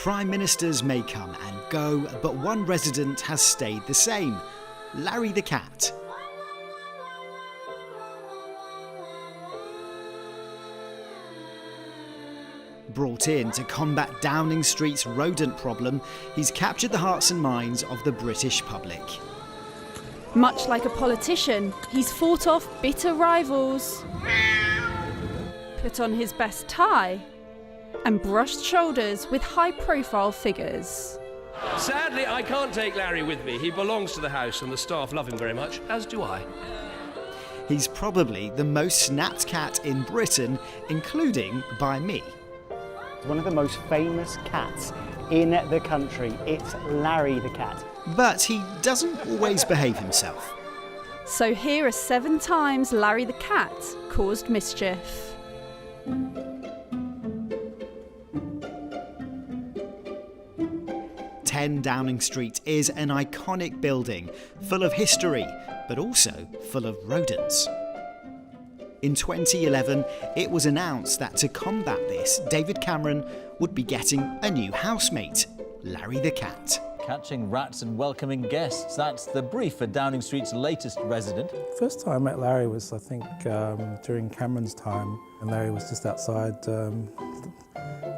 Prime Ministers may come and go, but one resident has stayed the same: Larry the cat. Brought in to combat Downing Street's rodent problem, he's captured the hearts and minds of the British public. Much like a politician, he's fought off bitter rivals, put on his best tie, and brushed shoulders with high-profile figures. Sadly, I can't take Larry with me. He belongs to the house and the staff love him very much, as do I. He's probably the most snapped cat in Britain, including by me. One of the most famous cats in the country. It's Larry the cat. But he doesn't always behave himself. So here are 7 times Larry the cat caused mischief. "10 Downing Street is an iconic building, full of history, but also full of rodents. In 2011, it was announced that to combat this, David Cameron would be getting a new housemate, Larry the cat. Catching rats and welcoming guests. That's the brief for Downing Street's latest resident. First time I met Larry was, I think, during Cameron's time. And Larry was just outside,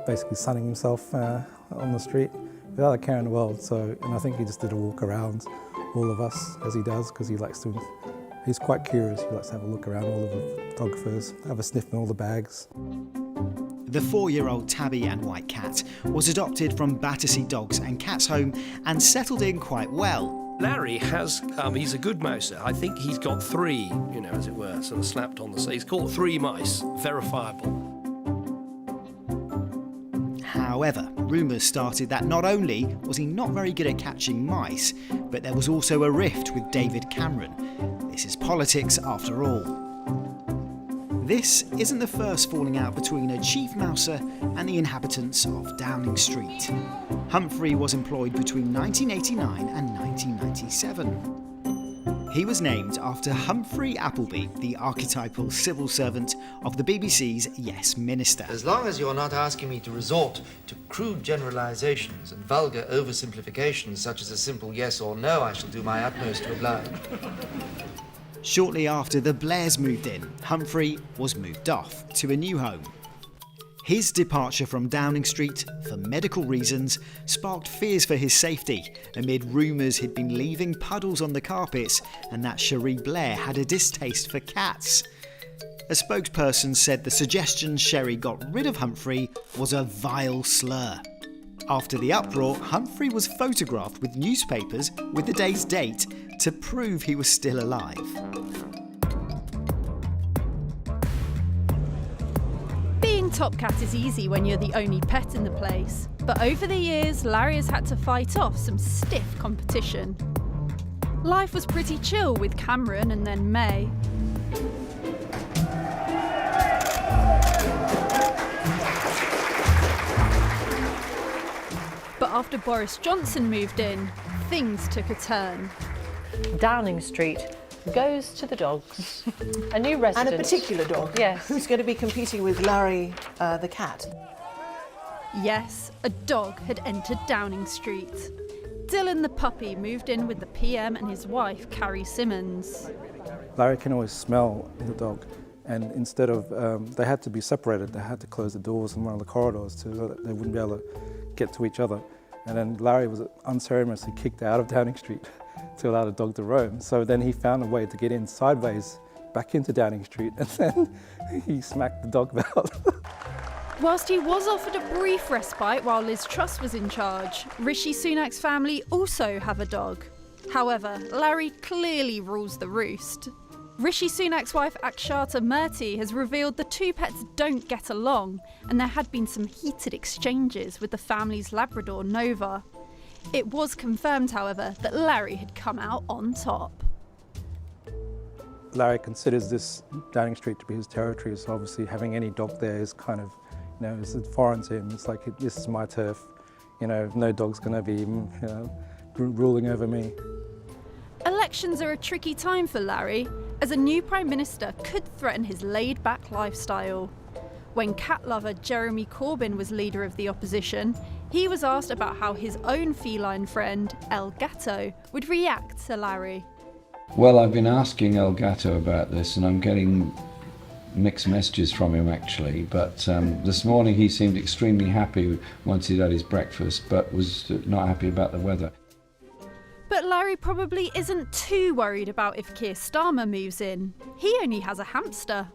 basically sunning himself on the street without a care in the world. And I think he just did a walk around all of us, as he does, because he likes to. He's quite curious. He likes to have a look around all of the photographers, have a sniff in all the bags. The 4-year-old tabby and white cat was adopted from Battersea Dogs and Cats Home and settled in quite well. Larry has, he's a good mouser. I think he's got 3, as it were, sort of slapped on the... He's caught 3 mice, verifiable. However, rumours started that not only was he not very good at catching mice, but there was also a rift with David Cameron. This is politics after all. This isn't the first falling out between a chief mouser and the inhabitants of Downing Street. Humphrey was employed between 1989 and 1997. He was named after Humphrey Appleby, the archetypal civil servant of the BBC's Yes Minister. As long as you're not asking me to resort to crude generalisations and vulgar oversimplifications such as a simple yes or no, I shall do my utmost to oblige. Shortly after the Blairs moved in, Humphrey was moved off to a new home. His departure from Downing Street, for medical reasons, sparked fears for his safety, amid rumours he'd been leaving puddles on the carpets and that Cherie Blair had a distaste for cats. A spokesperson said the suggestion Cherie got rid of Humphrey was a vile slur. After the uproar, Humphrey was photographed with newspapers with the day's date to prove he was still alive. Being top cat is easy when you're the only pet in the place, but over the years, Larry has had to fight off some stiff competition. Life was pretty chill with Cameron and then May. But after Boris Johnson moved in, things took a turn. Downing Street goes to the dogs. A new resident. And a particular dog. Yes. Who's going to be competing with Larry the cat. Yes, a dog had entered Downing Street. Dylan the puppy moved in with the PM and his wife, Carrie Simmons. Larry can always smell the dog, and instead of, they had to be separated. They had to close the doors in one of the corridors so that they wouldn't be able to get to each other. And then Larry was unceremoniously kicked out of Downing Street to allow the dog to roam. So then he found a way to get in sideways back into Downing Street, and then he smacked the dog about. Whilst he was offered a brief respite while Liz Truss was in charge, Rishi Sunak's family also have a dog. However, Larry clearly rules the roost. Rishi Sunak's wife Akshata Murthy has revealed the 2 pets don't get along, and there had been some heated exchanges with the family's Labrador Nova. It was confirmed, however, that Larry had come out on top. Larry considers this Downing Street to be his territory, so obviously having any dog there is kind of, is foreign to him. It's like, this is my turf, no dog's going to be, ruling over me. Elections are a tricky time for Larry, as a new Prime Minister could threaten his laid-back lifestyle. When cat lover Jeremy Corbyn was leader of the opposition, he was asked about how his own feline friend, El Gato, would react to Larry. Well, I've been asking El Gato about this and I'm getting mixed messages from him actually, but this morning he seemed extremely happy once he'd had his breakfast, but was not happy about the weather. But Larry probably isn't too worried about if Keir Starmer moves in. He only has a hamster.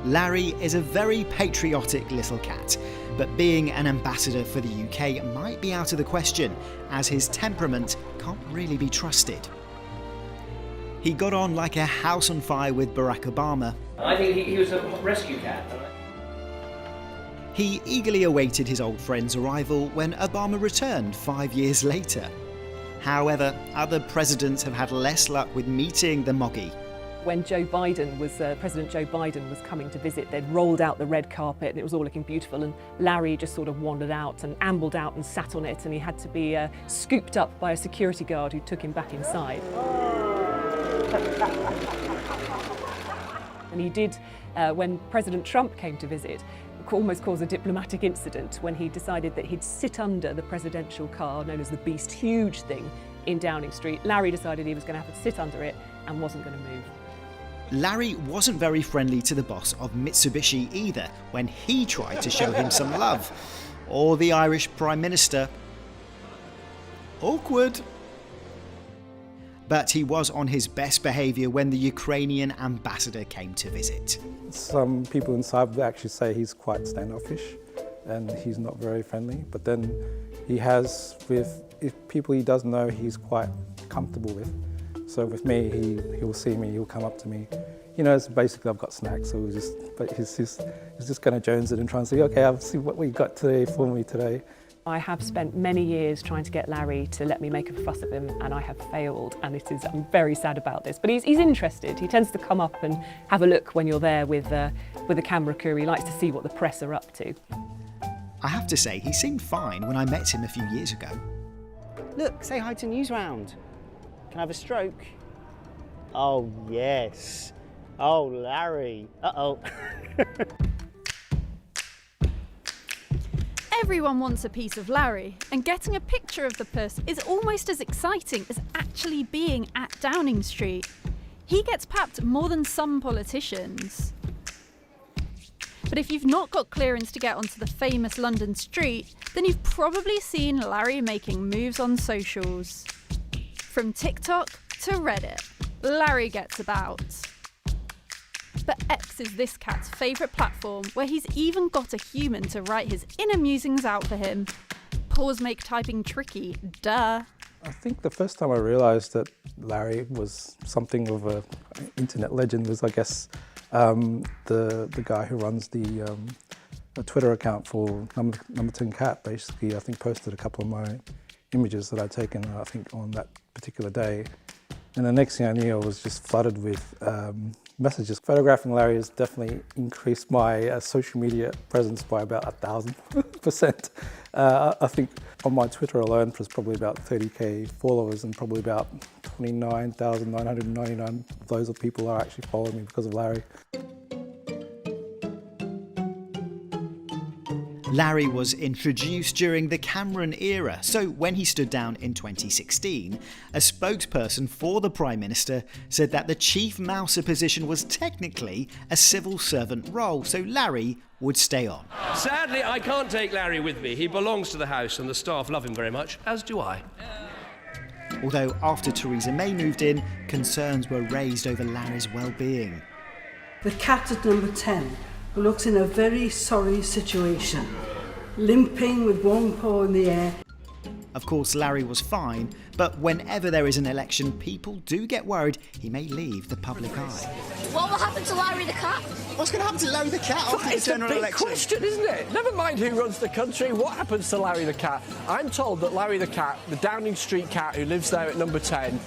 Larry is a very patriotic little cat, but being an ambassador for the UK might be out of the question, as his temperament can't really be trusted. He got on like a house on fire with Barack Obama. I think he was a rescue cat. He eagerly awaited his old friend's arrival when Obama returned 5 years later. However, other presidents have had less luck with meeting the Moggy. When President Joe Biden was coming to visit, they'd rolled out the red carpet and it was all looking beautiful, and Larry just sort of wandered out and ambled out and sat on it, and he had to be scooped up by a security guard who took him back inside. And he did, when President Trump came to visit, almost caused a diplomatic incident when he decided that he'd sit under the presidential car, known as the Beast, huge thing in Downing Street. Larry decided he was going to have to sit under it and wasn't going to move. Larry wasn't very friendly to the boss of Mitsubishi either when he tried to show him some love. Or the Irish Prime Minister. Awkward. But he was on his best behaviour when the Ukrainian ambassador came to visit. Some people inside would actually say he's quite standoffish and he's not very friendly, but then he has, with people he does know, he's quite comfortable with. So with me, he'll see me, he'll come up to me. You know, it's basically I've got snacks, so he's just going to jones it and try and say, okay, I'll see what we got today for me today. I have spent many years trying to get Larry to let me make a fuss of him, and I have failed, and I'm very sad about this. But he's interested. He tends to come up and have a look when you're there with a camera crew. He likes to see what the press are up to. I have to say, he seemed fine when I met him a few years ago. Look, say hi to Newsround. Can I have a stroke? Oh, yes. Oh, Larry. Uh-oh. Everyone wants a piece of Larry, and getting a picture of the puss is almost as exciting as actually being at Downing Street. He gets papped more than some politicians. But if you've not got clearance to get onto the famous London street, then you've probably seen Larry making moves on socials. From TikTok to Reddit, Larry gets about. But X is this cat's favourite platform, where he's even got a human to write his inner musings out for him. Paws make typing tricky, duh. I think the first time I realised that Larry was something of an internet legend was, I guess, the guy who runs the Twitter account for Number 10 Cat, basically, I think posted a couple of my images that I'd taken, I think, on that particular day. And the next thing I knew, I was just flooded with messages. Photographing Larry has definitely increased my social media presence by about 1,000%. I think on my Twitter alone, there's probably about 30k followers, and probably about 29,999 of those people are actually following me because of Larry. Larry was introduced during the Cameron era, so when he stood down in 2016, a spokesperson for the Prime Minister said that the Chief Mouser position was technically a civil servant role, so Larry would stay on. Sadly, I can't take Larry with me. He belongs to the house and the staff love him very much, as do I. Although after Theresa May moved in, concerns were raised over Larry's well-being. The cat at number 10 looks in a very sorry situation, limping with one paw in the air. Of course, Larry was fine, but whenever there is an election, people do get worried he may leave the public eye. What will happen to Larry the cat? What's going to happen to Larry the cat after the general election? It's a big question, isn't it? Never mind who runs the country, what happens to Larry the cat? I'm told that Larry the cat, the Downing Street cat who lives there at number 10,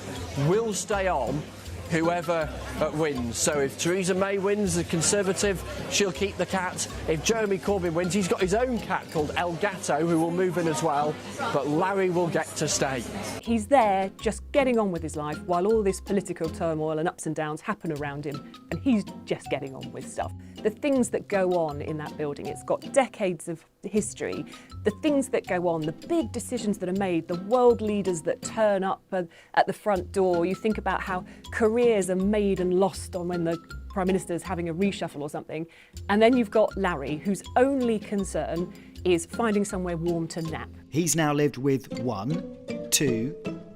will stay on whoever wins. So if Theresa May wins, the Conservative, she'll keep the cat. If Jeremy Corbyn wins, he's got his own cat called El Gato, who will move in as well, but Larry will get to stay. He's there just getting on with his life while all this political turmoil and ups and downs happen around him, and he's just getting on with stuff. The things that go on in that building, it's got decades of history. The things that go on, the big decisions that are made, the world leaders that turn up at the front door. You think about how careers are made and lost on when the Prime Minister is having a reshuffle or something. And then you've got Larry, whose only concern is finding somewhere warm to nap. He's now lived with 1, 2,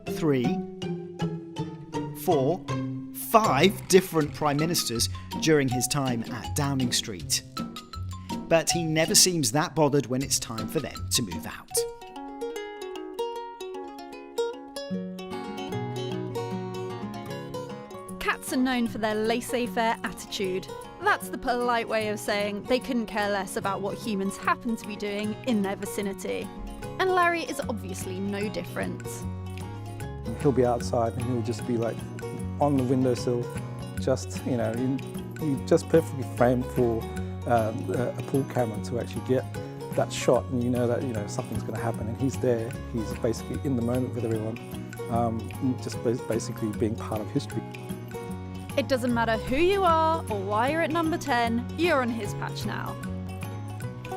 3, 4, 5 different Prime Ministers during his time at Downing Street. But he never seems that bothered when it's time for them to move out. Cats are known for their laissez-faire attitude. That's the polite way of saying they couldn't care less about what humans happen to be doing in their vicinity. And Larry is obviously no different. He'll be outside and he'll just be like on the windowsill, just, you know, you just perfectly framed for a pool camera to actually get that shot, and you know that something's going to happen, and he's there. He's basically in the moment with everyone, just basically being part of history. It doesn't matter who you are or why you're at number 10, you're on his patch now.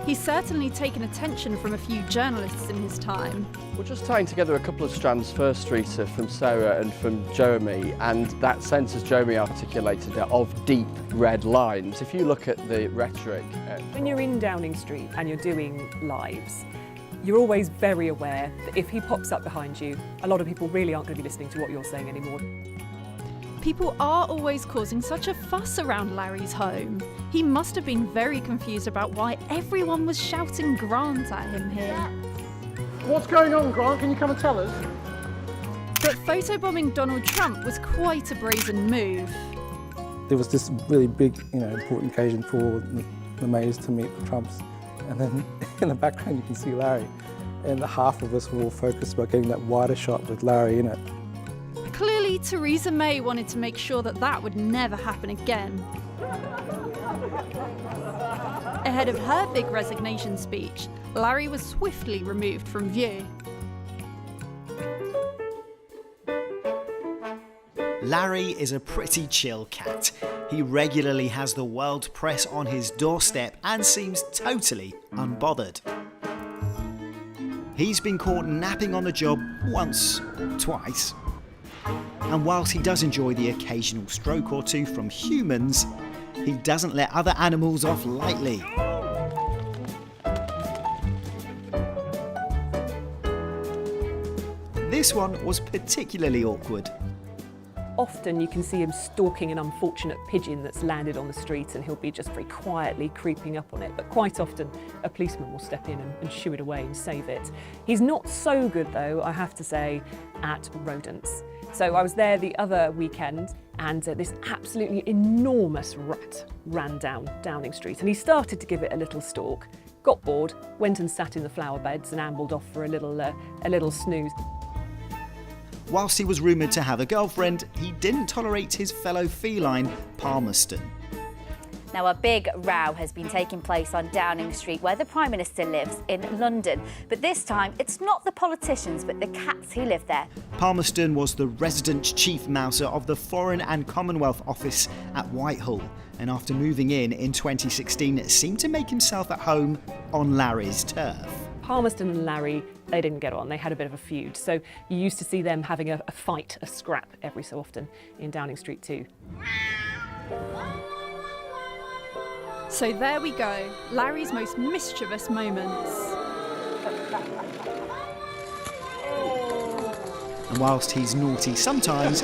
He's certainly taken attention from a few journalists in his time. We're just tying together a couple of strands, first, Rita, from Sarah and from Jeremy, and that sense, as Jeremy articulated it, of deep red lines. If you look at the rhetoric... When you're in Downing Street and you're doing lives, you're always very aware that if he pops up behind you, a lot of people really aren't going to be listening to what you're saying anymore. People are always causing such a fuss around Larry's home. He must have been very confused about why everyone was shouting Grant at him here. What's going on, Grant? Can you come and tell us? But photobombing Donald Trump was quite a brazen move. There was this really big, important occasion for the Mays to meet the Trumps, and then in the background you can see Larry, and half of us were all focused about getting that wider shot with Larry in it. Clearly, Theresa May wanted to make sure that would never happen again. Ahead of her big resignation speech, Larry was swiftly removed from view. Larry is a pretty chill cat. He regularly has the world press on his doorstep and seems totally unbothered. He's been caught napping on the job once, twice. And whilst he does enjoy the occasional stroke or two from humans, he doesn't let other animals off lightly. This one was particularly awkward. Often you can see him stalking an unfortunate pigeon that's landed on the street, and he'll be just very quietly creeping up on it. But quite often a policeman will step in and shoo it away and save it. He's not so good, though, I have to say, at rodents. So I was there the other weekend, and this absolutely enormous rat ran down Downing Street, and he started to give it a little stalk, got bored, went and sat in the flower beds and ambled off for a little snooze. Whilst he was rumoured to have a girlfriend, he didn't tolerate his fellow feline, Palmerston. Now, a big row has been taking place on Downing Street, where the Prime Minister lives in London. But this time, it's not the politicians, but the cats who live there. Palmerston was the resident chief mouser of the Foreign and Commonwealth Office at Whitehall, and after moving in 2016, seemed to make himself at home on Larry's turf. Palmerston and Larry, they didn't get on. They had a bit of a feud. So you used to see them having a fight, a scrap, every so often in Downing Street too. So there we go, Larry's most mischievous moments. And whilst he's naughty sometimes,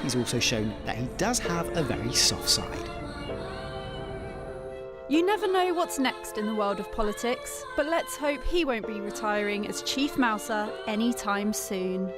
he's also shown that he does have a very soft side. You never know what's next in the world of politics, but let's hope he won't be retiring as Chief Mouser anytime soon.